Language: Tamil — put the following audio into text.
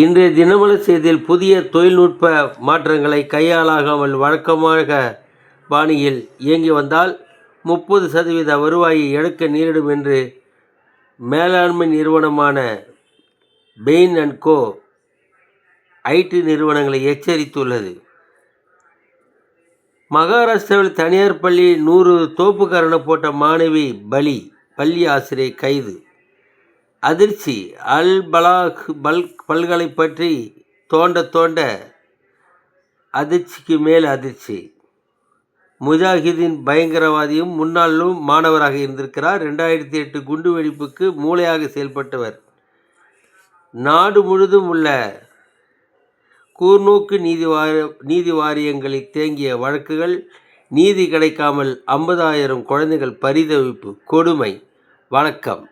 இன்றைய தினமலர் செய்தியில் புதிய தொழில்நுட்ப மாற்றங்களை கையாளாமல் வழக்கமாக பாணியில் இயங்கி வந்தால் 30% வருவாயை இழக்க நேரிடும் என்று மேலாண்மை நிறுவனமான பெயின் அண்ட் கோ ஐடி நிறுவனங்களை எச்சரித்துள்ளது. மகாராஷ்டிராவில் தனியார் பள்ளியில் 100 தோப்புக்கரண போட்ட மாணவி பலி, பள்ளி ஆசிரியர் கைது. அதிர்ச்சி. அல் பலாக் பல்கலை பற்றி தோண்ட அதிர்ச்சிக்கு மேல் அதிர்ச்சி. முஜாஹிதீன் பயங்கரவாதியும் முன்னாள் மாணவராக இருந்திருக்கிறார். 2008 குண்டுவெடிப்புக்கு மூளையாக செயல்பட்டவர். நாடு முழுதும் உள்ள கூர்நோக்கு நீதி வாரியங்களில் தேங்கிய வழக்குகள், நீதி கிடைக்காமல் 50,000 குழந்தைகள் பரிதவிப்பு. கொடுமை. வணக்கம்.